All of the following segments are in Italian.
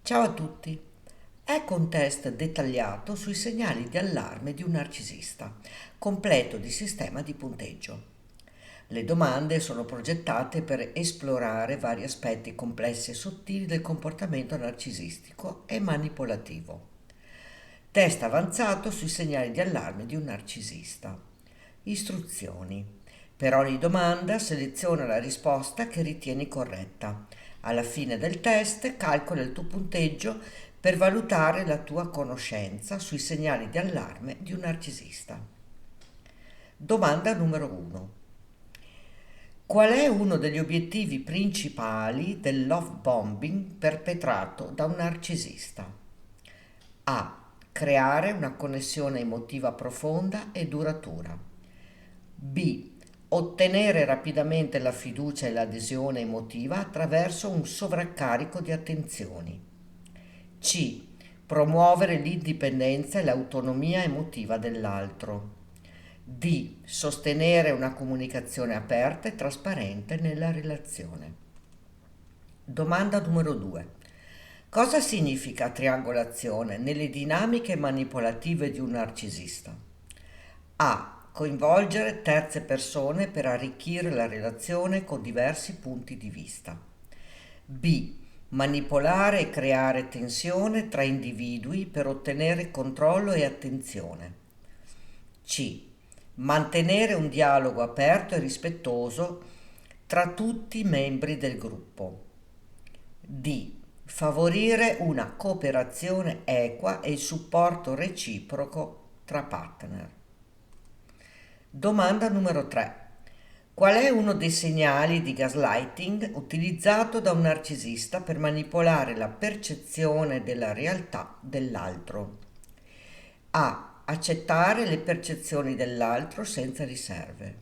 Ciao a tutti! Ecco un test dettagliato sui segnali di allarme di un narcisista, completo di sistema di punteggio. Le domande sono progettate per esplorare vari aspetti complessi e sottili del comportamento narcisistico e manipolativo. Test avanzato sui segnali di allarme di un narcisista. Istruzioni. Per ogni domanda seleziona la risposta che ritieni corretta. Alla fine del test calcola il tuo punteggio per valutare la tua conoscenza sui segnali di allarme di un narcisista. Domanda numero 1. Qual è uno degli obiettivi principali del love bombing perpetrato da un narcisista? A. Creare una connessione emotiva profonda e duratura. B. Ottenere rapidamente la fiducia e l'adesione emotiva attraverso un sovraccarico di attenzioni. C. Promuovere l'indipendenza e l'autonomia emotiva dell'altro. D. Sostenere una comunicazione aperta e trasparente nella relazione. Domanda numero 2. Cosa significa triangolazione nelle dinamiche manipolative di un narcisista? A. Coinvolgere terze persone per arricchire la relazione con diversi punti di vista. B. Manipolare e creare tensione tra individui per ottenere controllo e attenzione. C. Mantenere un dialogo aperto e rispettoso tra tutti i membri del gruppo. D. Favorire una cooperazione equa e il supporto reciproco tra partner. Domanda numero 3. Qual è uno dei segnali di gaslighting utilizzato da un narcisista per manipolare la percezione della realtà dell'altro? A. Accettare le percezioni dell'altro senza riserve.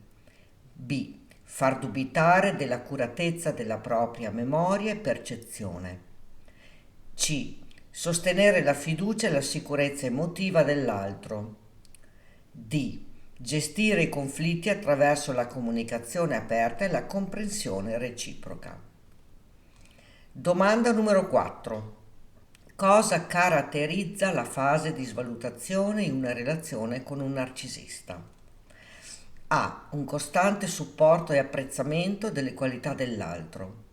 B. Far dubitare dell'accuratezza della propria memoria e percezione. C. Sostenere la fiducia e la sicurezza emotiva dell'altro. D. Gestire i conflitti attraverso la comunicazione aperta e la comprensione reciproca. Domanda numero 4. Cosa caratterizza la fase di svalutazione in una relazione con un narcisista? A. Un costante supporto e apprezzamento delle qualità dell'altro.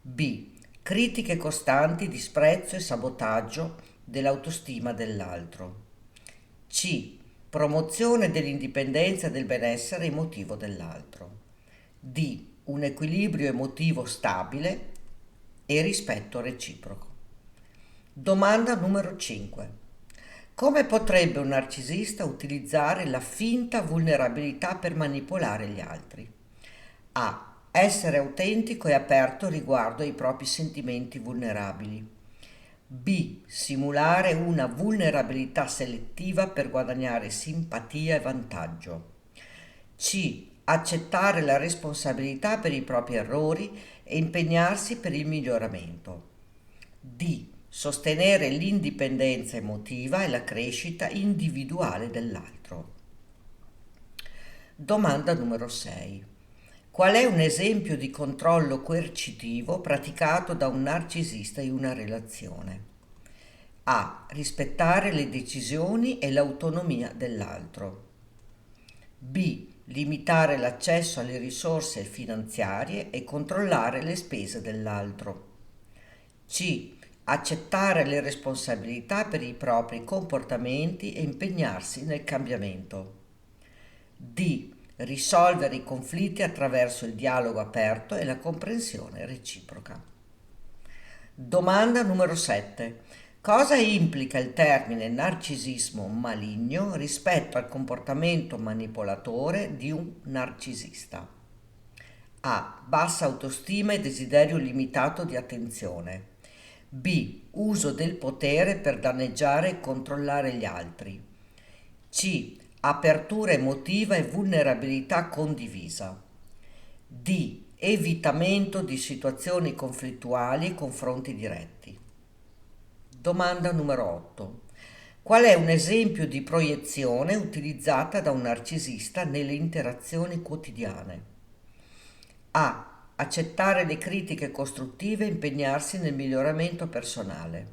B. Critiche costanti, disprezzo e sabotaggio dell'autostima dell'altro. C. Promozione dell'indipendenza e del benessere emotivo dell'altro. D. Un equilibrio emotivo stabile e rispetto reciproco. Domanda numero 5. Come potrebbe un narcisista utilizzare la finta vulnerabilità per manipolare gli altri? A. Essere autentico e aperto riguardo ai propri sentimenti vulnerabili. B. Simulare una vulnerabilità selettiva per guadagnare simpatia e vantaggio. C. Accettare la responsabilità per i propri errori e impegnarsi per il miglioramento. D. Sostenere l'indipendenza emotiva e la crescita individuale dell'altro. Domanda numero 6. Qual è un esempio di controllo coercitivo praticato da un narcisista in una relazione? A. Rispettare le decisioni e l'autonomia dell'altro. B. Limitare l'accesso alle risorse finanziarie e controllare le spese dell'altro. C. Accettare le responsabilità per i propri comportamenti e impegnarsi nel cambiamento. D. Risolvere i conflitti attraverso il dialogo aperto e la comprensione reciproca. Domanda numero 7. Cosa implica il termine narcisismo maligno rispetto al comportamento manipolatore di un narcisista? A. Bassa autostima e desiderio limitato di attenzione. B. Uso del potere per danneggiare e controllare gli altri. C. Apertura emotiva e vulnerabilità condivisa. D. Evitamento di situazioni conflittuali e confronti diretti. Domanda numero 8. Qual è un esempio di proiezione utilizzata da un narcisista nelle interazioni quotidiane? A. Accettare le critiche costruttive e impegnarsi nel miglioramento personale.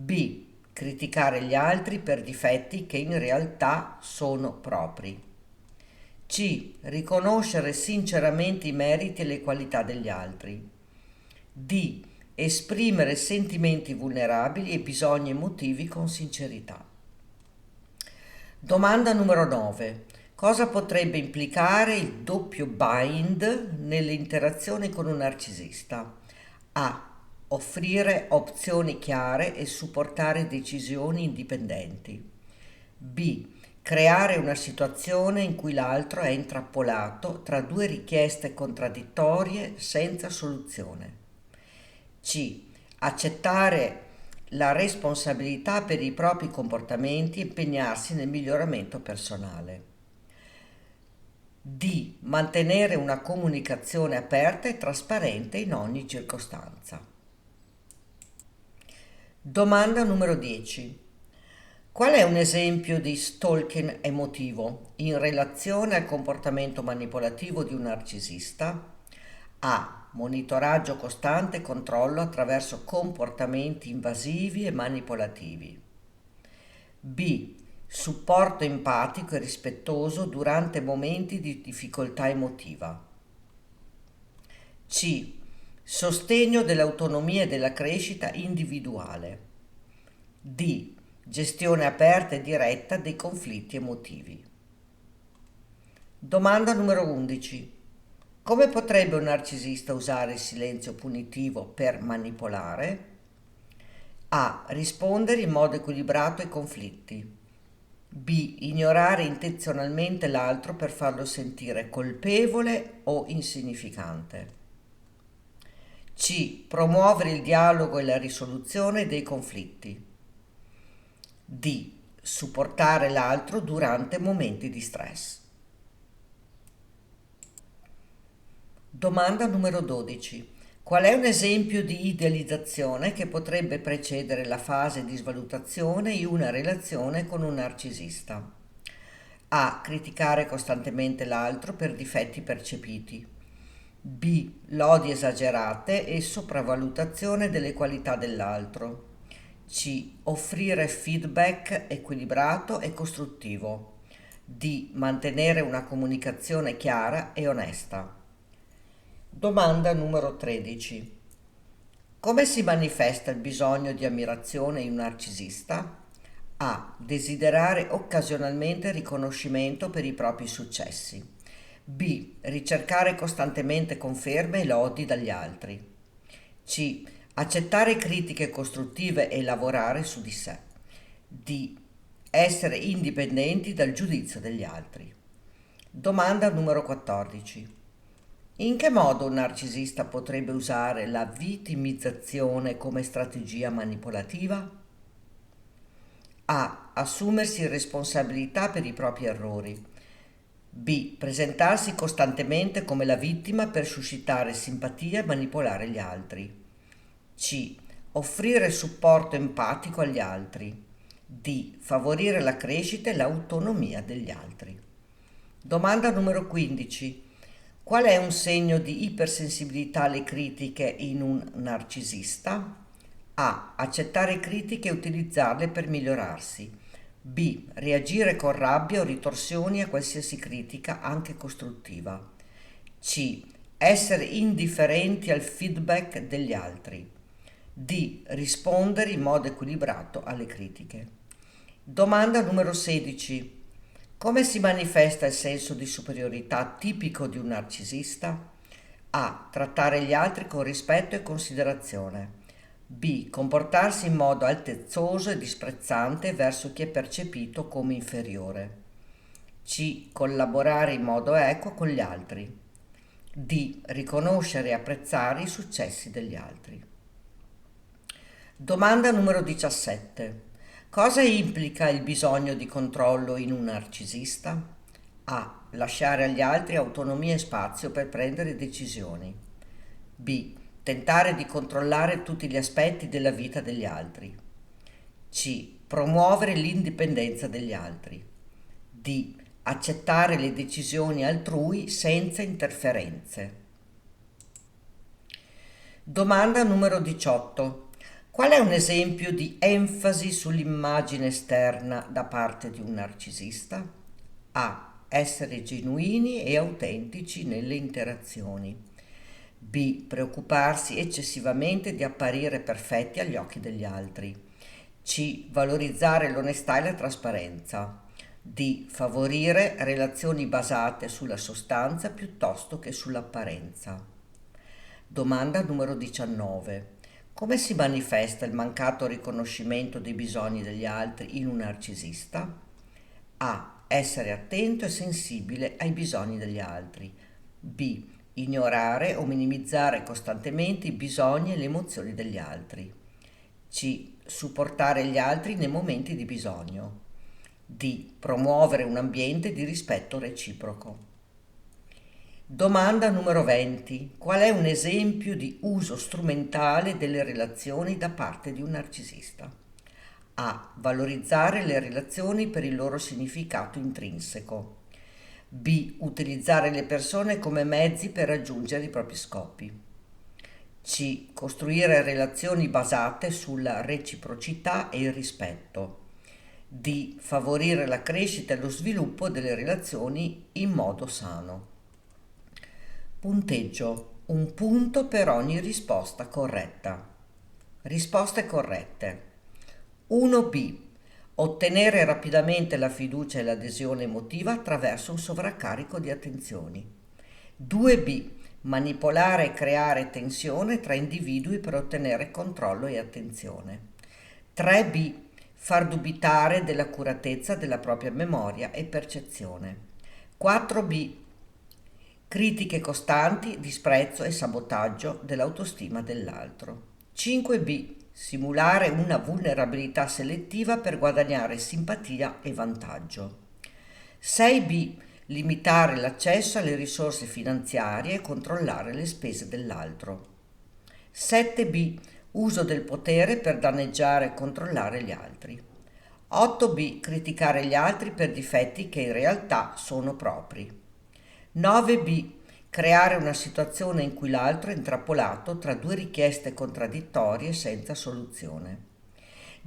B. Criticare gli altri per difetti che in realtà sono propri. C. Riconoscere sinceramente i meriti e le qualità degli altri. D. Esprimere sentimenti vulnerabili e bisogni emotivi con sincerità. Domanda numero 9. Cosa potrebbe implicare il doppio bind nelle interazioni con un narcisista? A. Offrire opzioni chiare e supportare decisioni indipendenti. B. Creare una situazione in cui l'altro è intrappolato tra due richieste contraddittorie senza soluzione. C. Accettare la responsabilità per i propri comportamenti e impegnarsi nel miglioramento personale. D. Mantenere una comunicazione aperta e trasparente in ogni circostanza. Domanda numero 10. Qual è un esempio di stalking emotivo in relazione al comportamento manipolativo di un narcisista? A. Monitoraggio costante e controllo attraverso comportamenti invasivi e manipolativi. B. Supporto empatico e rispettoso durante momenti di difficoltà emotiva. C. Sostegno dell'autonomia e della crescita individuale. D. Gestione aperta e diretta dei conflitti emotivi. Domanda numero 11. Come potrebbe un narcisista usare il silenzio punitivo per manipolare? A. Rispondere in modo equilibrato ai conflitti. B. Ignorare intenzionalmente l'altro per farlo sentire colpevole o insignificante. C. Promuovere il dialogo e la risoluzione dei conflitti. D. Supportare l'altro durante momenti di stress. Domanda numero 12. Qual è un esempio di idealizzazione che potrebbe precedere la fase di svalutazione in una relazione con un narcisista? A. Criticare costantemente l'altro per difetti percepiti. B. Lodi esagerate e sopravvalutazione delle qualità dell'altro. C. Offrire feedback equilibrato e costruttivo. D. Mantenere una comunicazione chiara e onesta. Domanda numero 13. Come si manifesta il bisogno di ammirazione in un narcisista? A. Desiderare occasionalmente riconoscimento per i propri successi. B. Ricercare costantemente conferme e lodi dagli altri. C. Accettare critiche costruttive e lavorare su di sé. D. Essere indipendenti dal giudizio degli altri. Domanda numero 14. In che modo un narcisista potrebbe usare la vittimizzazione come strategia manipolativa? A. Assumersi responsabilità per i propri errori. B. Presentarsi costantemente come la vittima per suscitare simpatia e manipolare gli altri. C. Offrire supporto empatico agli altri. D. Favorire la crescita e l'autonomia degli altri. Domanda numero 15. Qual è un segno di ipersensibilità alle critiche in un narcisista? A. Accettare critiche e utilizzarle per migliorarsi. B. Reagire con rabbia o ritorsioni a qualsiasi critica, anche costruttiva. C. Essere indifferenti al feedback degli altri. D. Rispondere in modo equilibrato alle critiche. Domanda numero 16. Come si manifesta il senso di superiorità tipico di un narcisista? A. Trattare gli altri con rispetto e considerazione. B. Comportarsi in modo altezzoso e disprezzante verso chi è percepito come inferiore. C. Collaborare in modo equo con gli altri. D. Riconoscere e apprezzare i successi degli altri. Domanda numero 17. Cosa implica il bisogno di controllo in un narcisista? A. Lasciare agli altri autonomia e spazio per prendere decisioni. B. Tentare di controllare tutti gli aspetti della vita degli altri. C. Promuovere l'indipendenza degli altri. D. Accettare le decisioni altrui senza interferenze. Domanda numero 18. Qual è un esempio di enfasi sull'immagine esterna da parte di un narcisista? A. Essere genuini e autentici nelle interazioni. B. Preoccuparsi eccessivamente di apparire perfetti agli occhi degli altri. C. Valorizzare l'onestà e la trasparenza. D. Favorire relazioni basate sulla sostanza piuttosto che sull'apparenza. Domanda numero 19. Come si manifesta il mancato riconoscimento dei bisogni degli altri in un narcisista? A. Essere attento e sensibile ai bisogni degli altri. B. Ignorare o minimizzare costantemente i bisogni e le emozioni degli altri. C. Supportare gli altri nei momenti di bisogno. D. Promuovere un ambiente di rispetto reciproco. Domanda numero 20. Qual è un esempio di uso strumentale delle relazioni da parte di un narcisista? A. Valorizzare le relazioni per il loro significato intrinseco. B. Utilizzare le persone come mezzi per raggiungere i propri scopi. C. Costruire relazioni basate sulla reciprocità e il rispetto. D. Favorire la crescita e lo sviluppo delle relazioni in modo sano. Punteggio: un punto per ogni risposta corretta. Risposte corrette. 1B. Ottenere rapidamente la fiducia e l'adesione emotiva attraverso un sovraccarico di attenzioni. 2B. Manipolare e creare tensione tra individui per ottenere controllo e attenzione. 3B. Far dubitare dell'accuratezza della propria memoria e percezione. 4B. Critiche costanti, disprezzo e sabotaggio dell'autostima dell'altro. 5B. Simulare una vulnerabilità selettiva per guadagnare simpatia e vantaggio. 6B. Limitare l'accesso alle risorse finanziarie e controllare le spese dell'altro. 7B. Uso del potere per danneggiare e controllare gli altri. 8B. Criticare gli altri per difetti che in realtà sono propri. 9B. Creare una situazione in cui l'altro è intrappolato tra due richieste contraddittorie senza soluzione.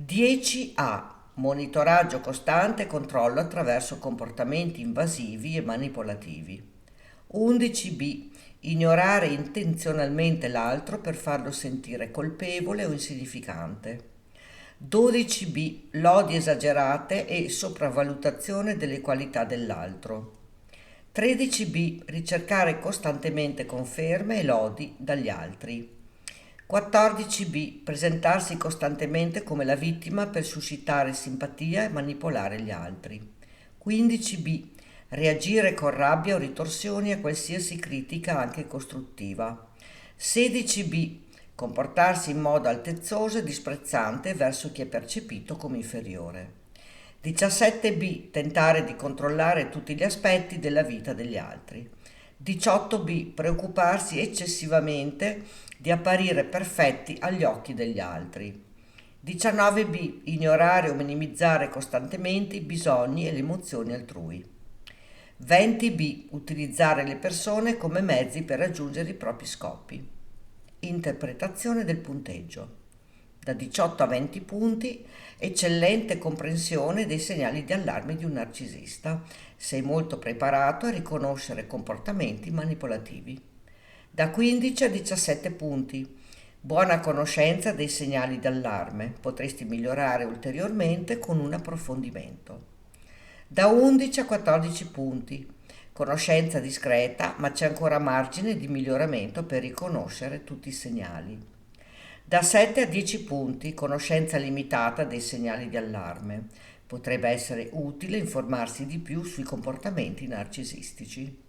10A. Monitoraggio costante e controllo attraverso comportamenti invasivi e manipolativi. 11B. Ignorare intenzionalmente l'altro per farlo sentire colpevole o insignificante. 12B. Lodi esagerate e sopravvalutazione delle qualità dell'altro. 13B. Ricercare costantemente conferme e lodi dagli altri. 14B. Presentarsi costantemente come la vittima per suscitare simpatia e manipolare gli altri. 15B. Reagire con rabbia o ritorsioni a qualsiasi critica anche costruttiva. 16B. Comportarsi in modo altezzoso e disprezzante verso chi è percepito come inferiore. 17B. Tentare di controllare tutti gli aspetti della vita degli altri. 18B. Preoccuparsi eccessivamente di apparire perfetti agli occhi degli altri. 19B. Ignorare o minimizzare costantemente i bisogni e le emozioni altrui. 20B. Utilizzare le persone come mezzi per raggiungere i propri scopi. Interpretazione del punteggio. Da 18 a 20 punti, eccellente comprensione dei segnali di allarme di un narcisista. Sei molto preparato a riconoscere comportamenti manipolativi. Da 15 a 17 punti, buona conoscenza dei segnali di allarme. Potresti migliorare ulteriormente con un approfondimento. Da 11 a 14 punti, conoscenza discreta, ma c'è ancora margine di miglioramento per riconoscere tutti i segnali. Da 7 a 10 punti, conoscenza limitata dei segnali di allarme. Potrebbe essere utile informarsi di più sui comportamenti narcisistici.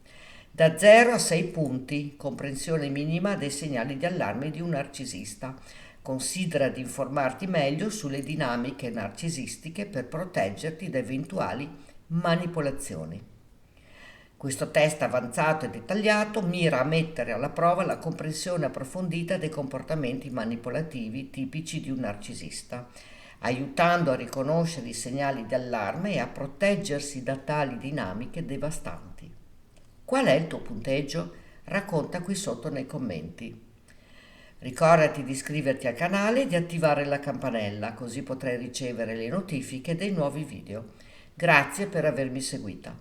Da 0 a 6 punti, comprensione minima dei segnali di allarme di un narcisista. Considera di informarti meglio sulle dinamiche narcisistiche per proteggerti da eventuali manipolazioni. Questo test avanzato e dettagliato mira a mettere alla prova la comprensione approfondita dei comportamenti manipolativi tipici di un narcisista, aiutando a riconoscere i segnali di allarme e a proteggersi da tali dinamiche devastanti. Qual è il tuo punteggio? Racconta qui sotto nei commenti. Ricordati di iscriverti al canale e di attivare la campanella, così potrai ricevere le notifiche dei nuovi video. Grazie per avermi seguita.